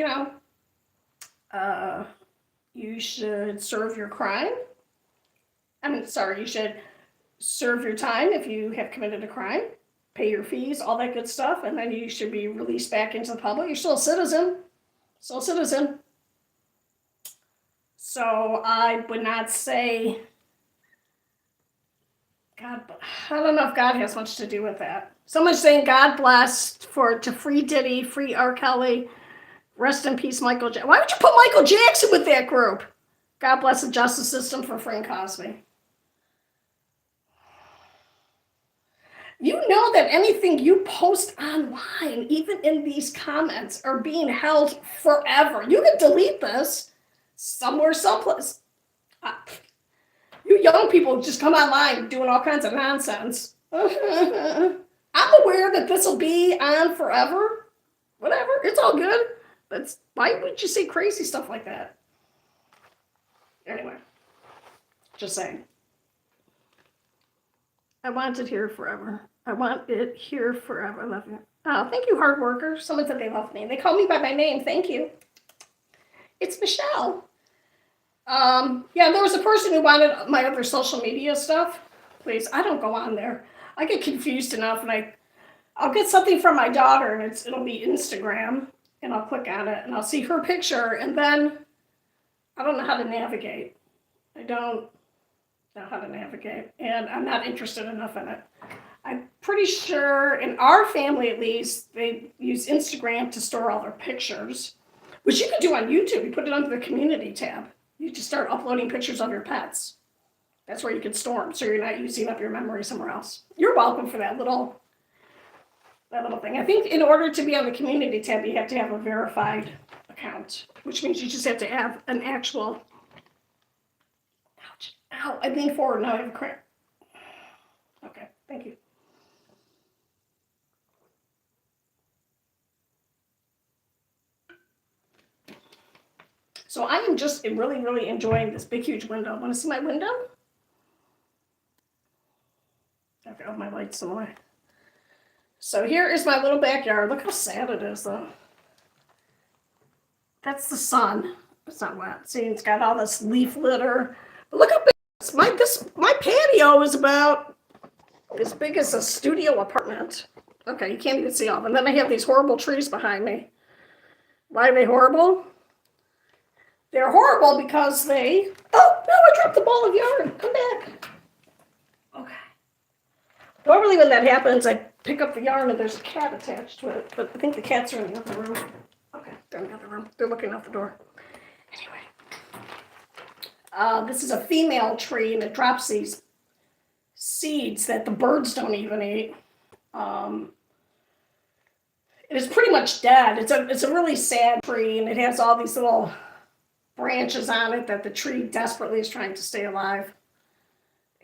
you should serve your crime. You should serve your time if you have committed a crime, pay your fees, all that good stuff, and then you should be released back into the public. You're still a citizen. Still a citizen. So I would not say God, I don't know if God has much to do with that. Someone's saying God bless to free Diddy, free R. Kelly, rest in peace, Michael Jackson. Why would you put Michael Jackson with that group? God bless the justice system for Frank Cosby. You know that anything you post online, even in these comments, are being held forever. You can delete this somewhere, someplace. You young people just come online doing all kinds of nonsense. I'm aware that this will be on forever. Whatever, it's all good. But why would you say crazy stuff like that? Anyway, just saying. I want it here forever. I want it here forever. I love you. Oh, thank you, hard worker. Someone said they love me. They call me by my name. Thank you. It's Michelle. Yeah, there was a person who wanted my other social media stuff. Please, I don't go on there. I get confused enough, and I'll get something from my daughter, and it'll be Instagram, and I'll click on it, and I'll see her picture, and then I don't know how to navigate. I don't know how to navigate, and I'm not interested enough in it. I'm pretty sure, in our family at least, they use Instagram to store all their pictures, which you can do on YouTube. You put it under the community tab. You just start uploading pictures of your pets. That's where you can store them, so you're not using up your memory somewhere else. You're welcome for that little thing. I think in order to be on the community tab, you have to have a verified account, which means you just have to have an actual. Ouch! Ow! I leaned forward. Now I have a cramp. Okay, thank you. So I am just really, really enjoying this big, huge window. Want to see my window? Okay, oh, my light's in the way. So here is my little backyard. Look how sad it is, though. That's the sun. It's not wet. See, it's got all this leaf litter. But look how big my patio is about as big as a studio apartment. Okay, you can't even see all of them. Then I have these horrible trees behind me. Why are they horrible? They're horrible because they... Oh, no, I dropped the ball of yarn. Come back. Okay. Normally when that happens, I pick up the yarn and there's a cat attached to it. But I think the cats are in the other room. Okay, they're in the other room. They're looking out the door. Anyway. This is a female tree and it drops these seeds that the birds don't even eat. It is pretty much dead. It's a really sad tree and it has all these little branches on it that the tree desperately is trying to stay alive.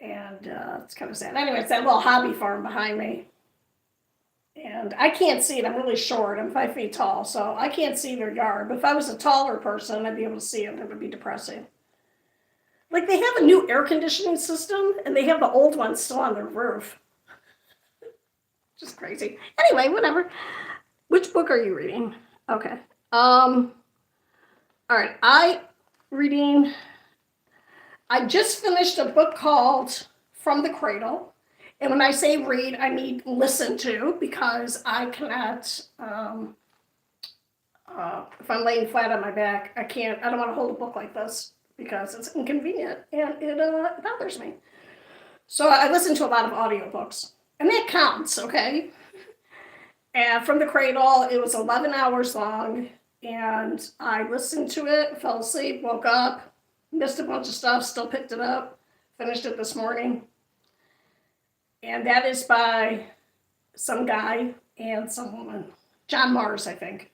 And it's kind of sad. Anyway, it's that little hobby farm behind me. And I can't see it. I'm really short. I'm 5 feet tall, so I can't see their yard. But if I was a taller person, I'd be able to see it. It would be depressing. Like, they have a new air conditioning system, and they have the old one still on their roof. Just crazy. Anyway, whatever. Which book are you reading? Okay. All right. I just finished a book called From the Cradle. And when I say read, I mean listen to, because I cannot, if I'm laying flat on my back, I don't want to hold a book like this because it's inconvenient and it bothers me. So I listen to a lot of audiobooks, and that counts, okay? And From the Cradle, it was 11 hours long, and I listened to it, fell asleep, woke up, missed a bunch of stuff, still picked it up, finished it this morning. And that is by some guy and some woman. John Mars, I think.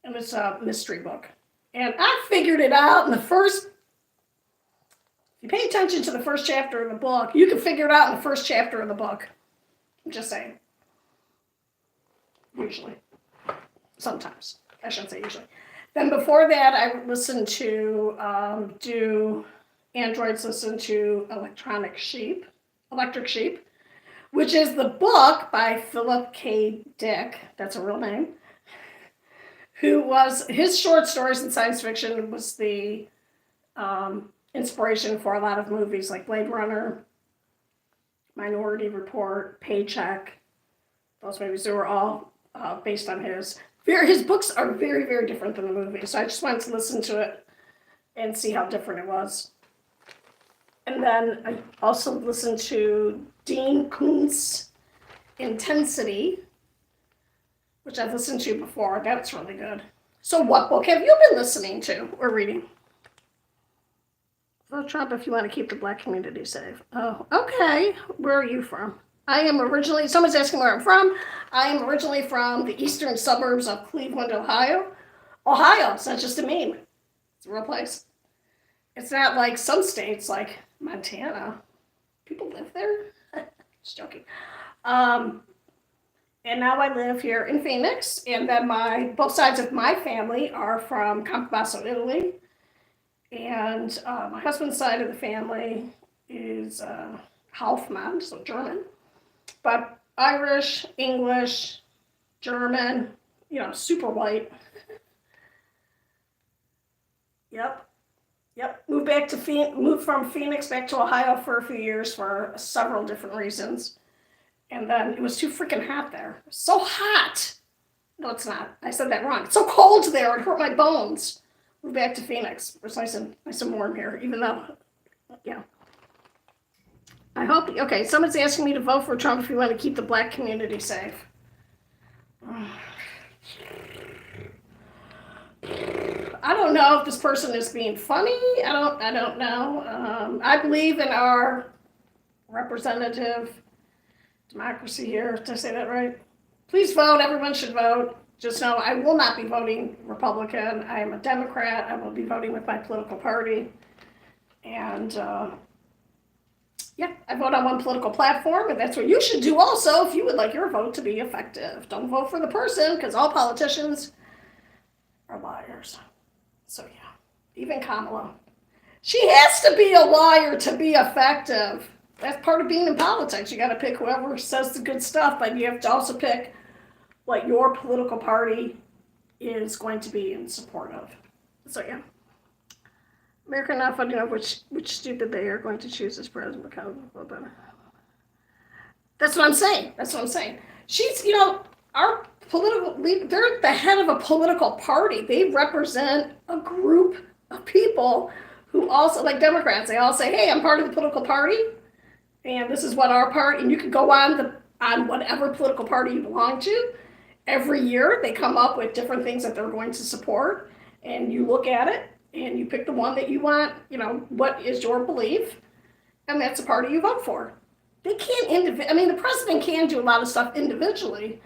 And it's a mystery book. And I figured it out in the first, if you pay attention to the first chapter of the book, you can figure it out in the first chapter of the book. I'm just saying. Usually. Sometimes. I shouldn't say usually. Then before that, I listened to, do androids listen to Electric Sheep, which is the book by Philip K. Dick, that's a real name, who was, his short stories in science fiction was the inspiration for a lot of movies like Blade Runner, Minority Report, Paycheck. Those movies, they were all based on his. His books are very, very different than the movies, so I just wanted to listen to it and see how different it was. And then I also listened to Dean Koontz's Intensity, which I've listened to before. That's really good. So what book have you been listening to or reading? Vote Trump if you want to keep the Black community safe. Oh, okay. Where are you from? I am originally, someone's asking where I'm from. I am originally from the eastern suburbs of Cleveland, Ohio. Ohio, it's not just a meme. It's a real place. It's not like some states like Montana. People live there? Just joking. And now I live here in Phoenix, and then both sides of my family are from Campobasso, Italy. And my husband's side of the family is Halfman, so German. But Irish, English, German, super white. Yep. Moved from Phoenix back to Ohio for a few years for several different reasons. And then it was too freaking hot there. So hot. No, it's not. I said that wrong. It's so cold there. It hurt my bones. Moved back to Phoenix. It's nice and warm here, even though, yeah. I hope, okay, someone's asking me to vote for Trump if you want to keep the Black community safe. I don't know if this person is being funny. I don't know. I believe in our representative democracy here. Did I say that right? Please vote. Everyone should vote. Just know I will not be voting Republican. I am a Democrat. I will be voting with my political party. And yeah, I vote on one political platform, and that's what you should do also if you would like your vote to be effective. Don't vote for the person, because all politicians are liars. So yeah, even Kamala. She has to be a liar to be effective. That's part of being in politics. You got to pick whoever says the good stuff, but you have to also pick what your political party is going to be in support of. So yeah. America not funding out which stupid they are going to choose as president. That's what I'm saying. She's, our political leader, they're the head of a political party. They represent a group of people who also, like Democrats, they all say, hey, I'm part of the political party, and this is what our party, and you can go on whatever political party you belong to. Every year, they come up with different things that they're going to support, and you look at it, and you pick the one that you want, what is your belief, and that's the party you vote for. They can't the president can do a lot of stuff individually,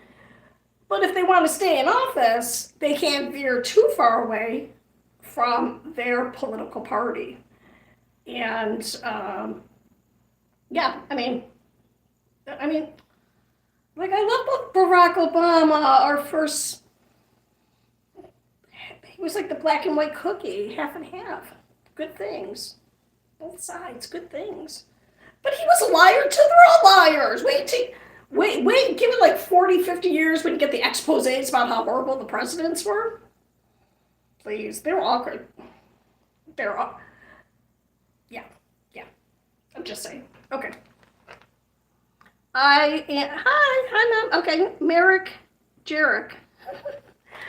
but if they want to stay in office, they can't veer too far away from their political party. And, yeah, like I love Barack Obama, our first. He was like the black and white cookie, half and half. Good things. Both sides, good things. But he was a liar too. They're all liars. Wait, give it like 40, 50 years when you get the exposés about how horrible the presidents were. Please, they're all good. They're all, yeah. I'm just saying. Okay. Hi, Mom. Okay, Merrick, Jarek.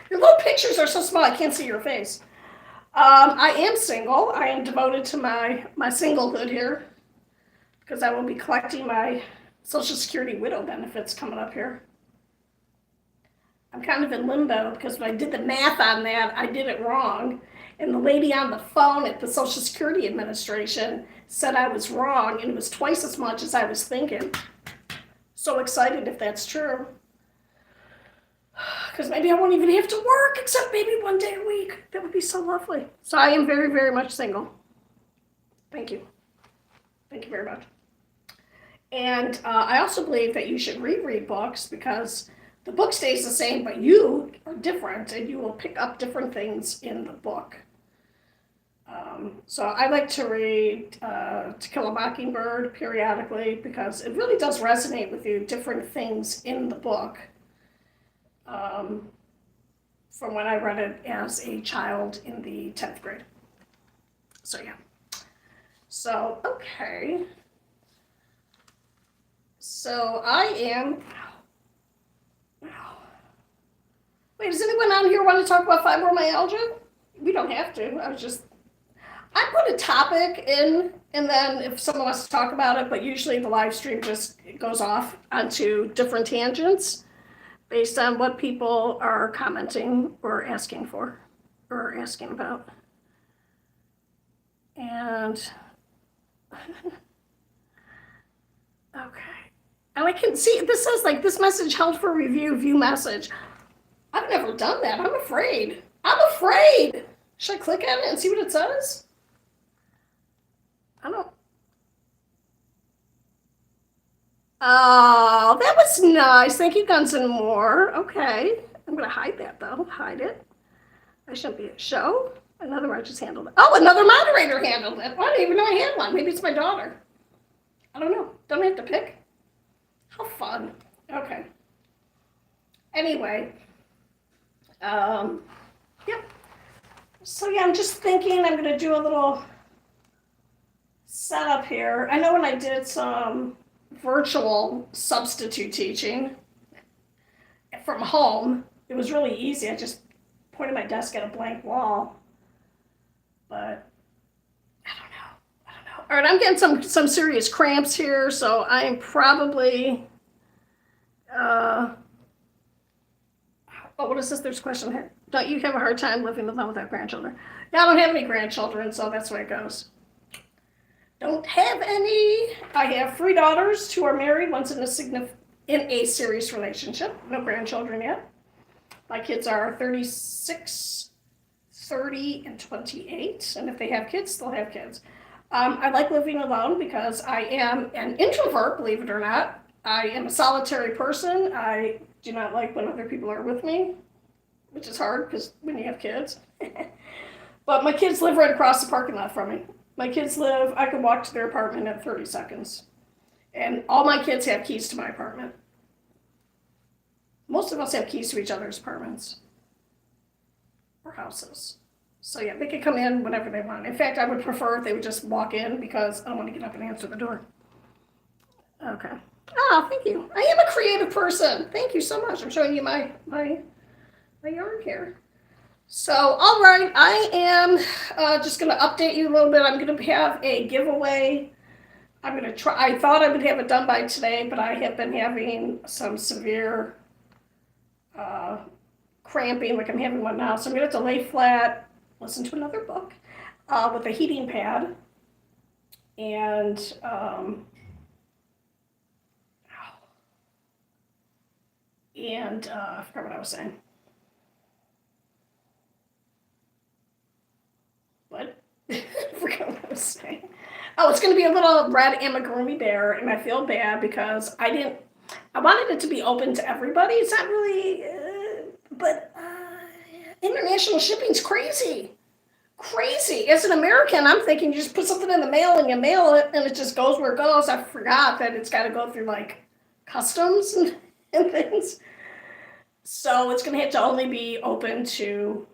Your little pictures are so small, I can't see your face. I am single. I am devoted to my singlehood here because I will be collecting my Social Security widow benefits coming up here. I'm kind of in limbo because when I did the math on that, I did it wrong. And the lady on the phone at the Social Security Administration said I was wrong, and it was twice as much as I was thinking. So excited if that's true. Because maybe I won't even have to work except maybe one day a week. That would be so lovely. So I am very, very much single. Thank you. Thank you very much. And I also believe that you should reread books because the book stays the same, but you are different and you will pick up different things in the book. So I like to read To Kill a Mockingbird periodically because it really does resonate with you, different things in the book. From when I read it as a child in the 10th grade. So yeah. So, okay. So I am, wait, does anyone on here want to talk about fibromyalgia? We don't have to, I put a topic in, and then if someone wants to talk about it, but usually the live stream just goes off onto different tangents based on what people are commenting or asking for, or asking about. And, okay. And I can see, this says like, this message held for review, view message. I've never done that, I'm afraid. Should I click on it and see what it says? Oh, that was nice. Thank you, Guns and More. Okay. I'm going to hide that, though. Hide it. I shouldn't be a show. Another I just handled it. Oh, another moderator handled it. I didn't even know I had one. Maybe it's my daughter. I don't know. Don't I have to pick? How fun. Okay. Anyway. Yep. So, yeah, I'm just thinking I'm going to do a little setup here. I know when I did some virtual substitute teaching from home, it was really easy. I just pointed my desk at a blank wall. But I don't know. All right, I'm getting some serious cramps here, so I am probably oh, what is this? There's a question here. Don't you have a hard time living alone without grandchildren? Yeah, I don't have any grandchildren, so that's the way it goes. Don't have any. I have 3 daughters. 2 are married. One's in a serious relationship. No grandchildren yet. My kids are 36, 30, and 28. And if they have kids, they'll have kids. I like living alone because I am an introvert, believe it or not. I am a solitary person. I do not like when other people are with me, which is hard because when you have kids. But my kids live right across the parking lot from me. My kids live, I can walk to their apartment in 30 seconds. And all my kids have keys to my apartment. Most of us have keys to each other's apartments or houses. So yeah, they can come in whenever they want. In fact, I would prefer if they would just walk in because I don't want to get up and answer the door. Okay. Oh, thank you. I am a creative person. Thank you so much. I'm showing you my yarn here. So, all right, I am just going to update you a little bit. I'm going to have a giveaway. I'm going to try. I thought I would have it done by today, but I have been having some severe cramping, like I'm having one now. So I'm going to have to lay flat, listen to another book with a heating pad. And I forgot what I was saying. What? I forgot what I was saying. Oh, it's going to be a little red amigurumi bear, and I feel bad because I wanted it to be open to everybody. It's not really, but international shipping's crazy. Crazy. As an American, I'm thinking you just put something in the mail and you mail it, and it just goes where it goes. I forgot that it's got to go through, like, customs and things. So it's going to have to only be open to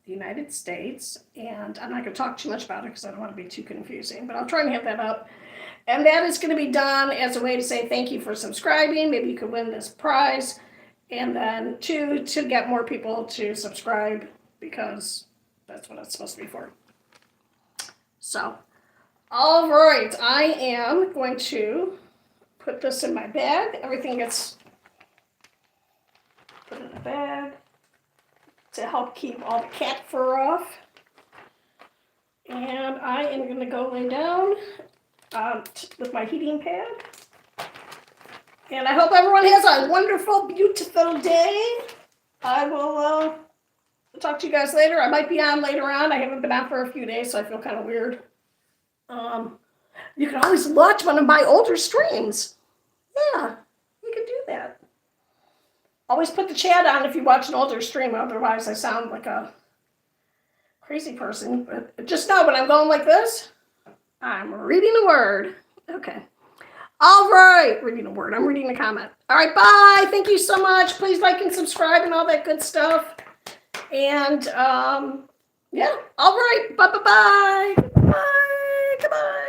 the United States, and I'm not going to talk too much about it because I don't want to be too confusing, but I'll try and have that up. And that is going to be done as a way to say thank you for subscribing. Maybe you could win this prize. And then to get more people to subscribe because that's what it's supposed to be for. So, all right, I am going to put this in my bag. Everything gets put in a bag. to help keep all the cat fur off. And I am going to go lay down with my heating pad. And I hope everyone has a wonderful, beautiful day. I will talk to you guys later. I might be on later on. I haven't been on for a few days, so I feel kind of weird. You can always watch one of my older streams. Yeah, you can do that. Always put the chat on if you watch an older stream, otherwise I sound like a crazy person. But just know when I'm going like this, I'm reading a word. Okay. All right, reading a word. I'm reading a comment. All right, bye. Thank you so much. Please like and subscribe and all that good stuff. And yeah, all right. Bye. Bye. Goodbye.